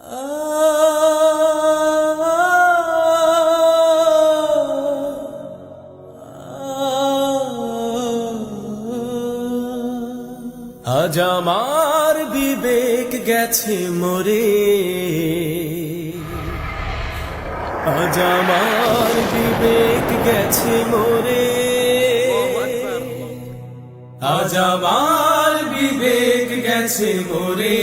আজ আমার বিবেক গেছে মরে, আজ আমার বিবেক গেছে মরে, আজ আমার বিবেক গেছে মরে,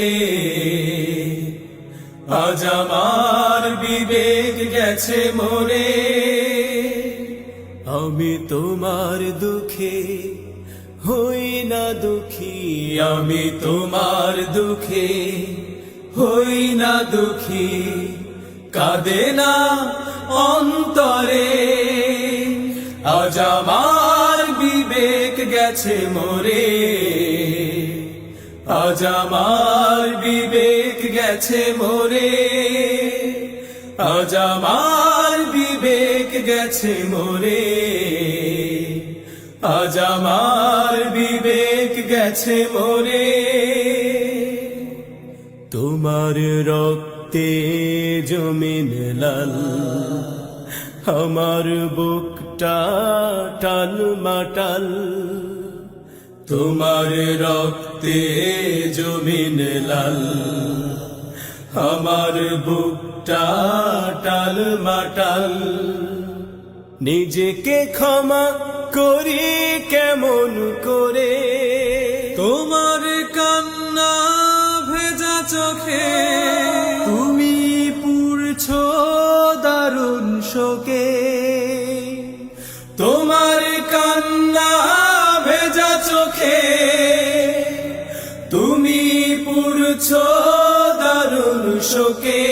আজ আমার বিবেক গেছে মরে। আমি তোমার দুঃখে হই না দুঃখী, আমি তোমার দুঃখে হই না দুঃখী, কাঁদে না অন্তরে। আজ আমার বিবেক গেছে মরে, আজ আমার বিবেক গেছে মরে, আজ আমার বিবেক গেছে মরে, আজ আমার বিবেক গেছে মরে। তোমার রক্তে জমিন লাল, আমার বুকটা টাল মাটাল। তোমার রক্তে জমিন লাল, আমার বুকটা টাল মাটাল। নিজেকে ক্ষমা করি কেমন করে, তোমার কান্না ভেজা চোখে তুমি পুড়ছো দারুণ শোকে। তোমার কান্না ভেজা চোখে তুমি পুড়ছো দারুণ শোকে।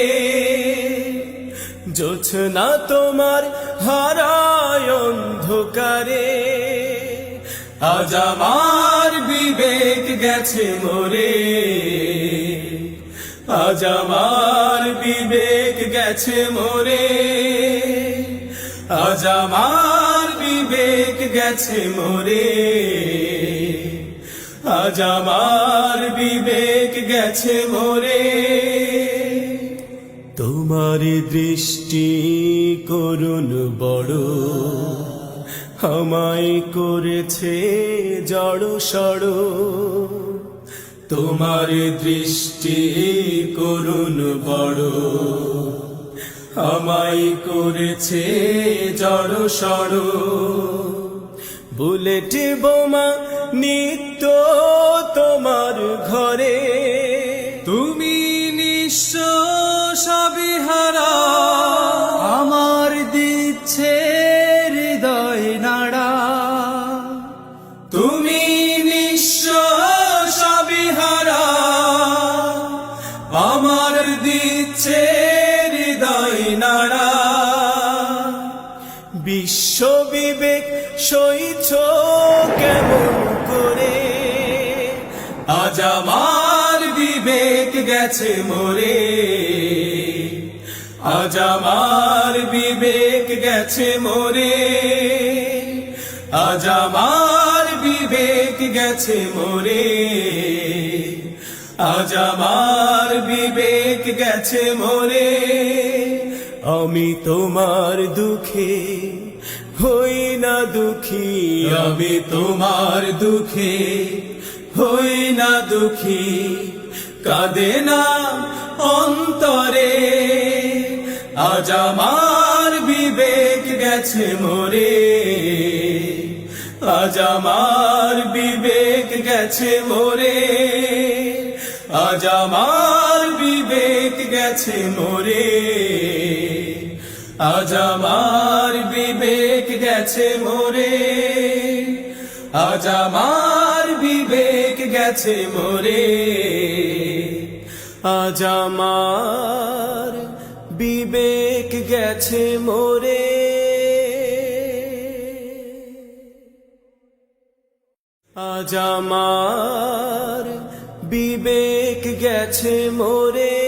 জোছনা তোমার হারায় অন্ধকারে, আজ আমার বিবেক গেছে মরে, আজ আমার বিবেক গেছে মরে, আজ আমার বিবেক গেছে মরে, আজ আমার বিবেক গেছে মরে। তোমার দৃষ্টি করুণ বড়, আমায় করেছে জড় সড়। তোমার দৃষ্টি করুণ বড়, আমায় করেছে জড় সড়। বুলেট বোমা নিত্য তোমার ঘরে, তুমি নিঃস্ব সবিহারা, আমার দিচ্ছে হৃদয় নাড়া। তুমি নিঃস্ব সবিহারা, আমার দিচ্ছে হৃদয় নাড়া। বিশ্ব বিবেক সইছ কেমন করে, আজ আমার বিবেক গেছে মরে, আজ আমার বিবেক গেছে মরে, আজ আমার বিবেক গেছে মরে, আজ আমার বিবেক গেছে মরে। আমি তোমার দুঃখে হই না দুঃখী, আমি তোমার দুঃখে হই না দুঃখী, কাঁদে না অন্তরে। আজ আমার বিবেক গেছে মরে, আজ আমার বিবেক গেছে মরে, আজ আমার বিবেক গেছে মরে, আজ আমার বিবেক গেছে মরে, আজ আমার বিবেক গেছে মরে, আজ আমার বিবেক গেছে মরে। আজ আমার বিবেক গেছে মরে।